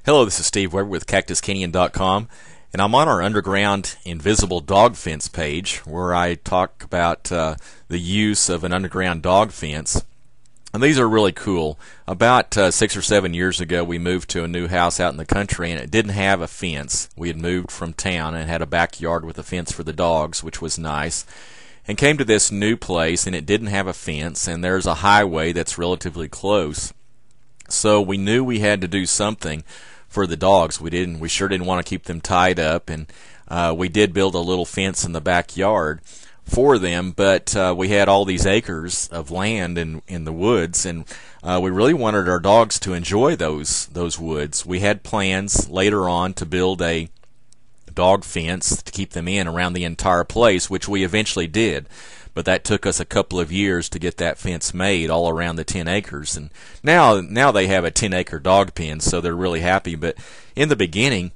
Hello, this is Steve Weber with CactusCanyon.com, and I'm on our underground invisible dog fence page where I talk about the use of an underground dog fence. And these are really cool. About 6 or 7 years ago, we moved to a new house out in the country, and it didn't have a fence. We had moved from town and had a backyard with a fence for the dogs, which was nice. And came to this new place, and it didn't have a fence, and there's a highway that's relatively close. So we knew we had to do something for the dogs. We sure didn't want to keep them tied up, and we did build a little fence in the backyard for them, but we had all these acres of land in the woods, and we really wanted our dogs to enjoy those woods. We had plans later on to build a dog fence to keep them in around the entire place, which we eventually did. But that took us a couple of years to get that fence made all around the 10 acres. And now they have a 10-acre dog pen, so they're really happy. But in the beginning,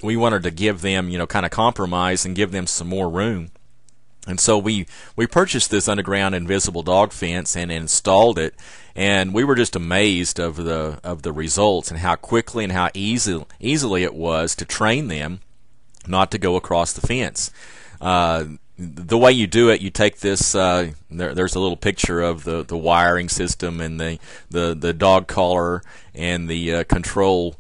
we wanted to give them, kind of compromise and give them some more room. And so we purchased this underground invisible dog fence and installed it, and we were just amazed of the results and how quickly and how easily it was to train them not to go across the fence. The way you do it, you take this. There's a little picture of the wiring system and the dog collar and the control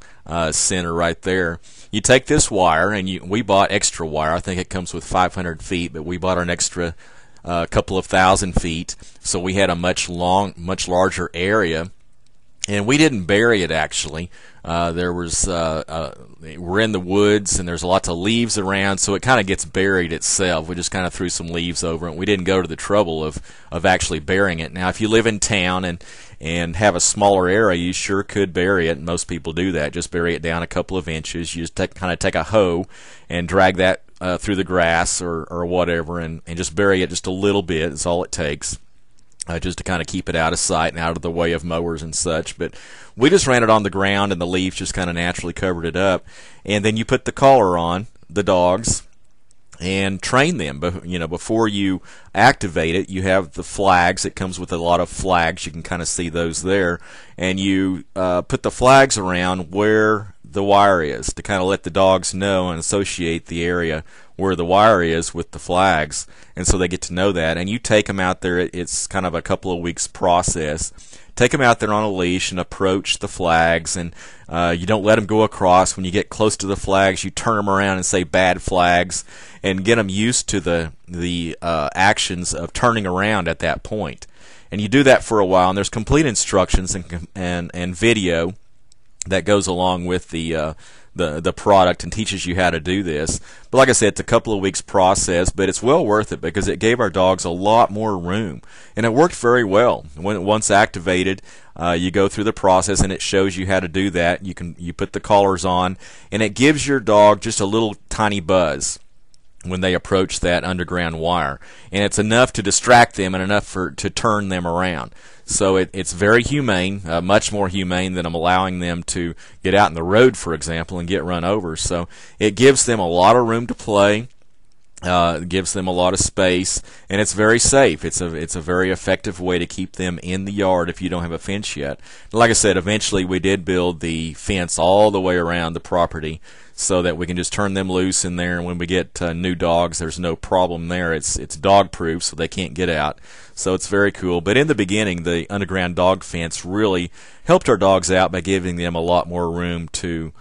center right there. You take this wire, and we bought extra wire. I think it comes with 500 feet, but we bought an extra couple of thousand feet, so we had a much larger area. And we didn't bury it, actually. We're in the woods, and there's lots of leaves around, so it kind of gets buried itself. We just kind of threw some leaves over it. We didn't go to the trouble of actually burying it. Now, if you live in town and have a smaller area, you sure could bury it, and most people do that. Just bury it down a couple of inches. You just kind of take a hoe and drag that through the grass or whatever, and just bury it just a little bit. That's all it takes. Just to kind of keep it out of sight and out of the way of mowers and such. But we just ran it on the ground, and the leaves just kind of naturally covered it up. And then you put the collar on the dogs and train them. But before you activate it, you have the flags. It comes with a lot of flags. You can kind of see those there. And you put the flags around where the wire is to kind of let the dogs know and associate the area where the wire is with the flags, and so they get to know that. And you take them out there. It's kind of a couple of weeks process. Take them out there on a leash and approach the flags, and you don't let them go across. When you get close to the flags, you turn them around and say bad flags, and get them used to the actions of turning around at that point. And you do that for a while, and there's complete instructions and video that goes along with the product and teaches you how to do this. But like I said, it's a couple of weeks process, but it's well worth it because it gave our dogs a lot more room, and it worked very well. Once activated, you go through the process, and it shows you how to do that. You put the collars on, and it gives your dog just a little tiny buzz when they approach that underground wire, and it's enough to distract them and enough to turn them around. So it's very humane, much more humane than I'm allowing them to get out in the road, for example, and get run over. So it gives them a lot of room to play. It gives them a lot of space, and it's very safe. It's a very effective way to keep them in the yard if you don't have a fence yet. Like I said, eventually we did build the fence all the way around the property so that we can just turn them loose in there, and when we get new dogs, there's no problem there. It's dog proof, so they can't get out. So it's very cool. But in the beginning, the underground dog fence really helped our dogs out by giving them a lot more room to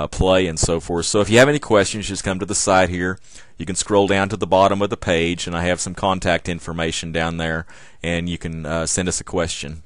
play and so forth. So if you have any questions, just come to the site here. You can scroll down to the bottom of the page, and I have some contact information down there, and you can send us a question.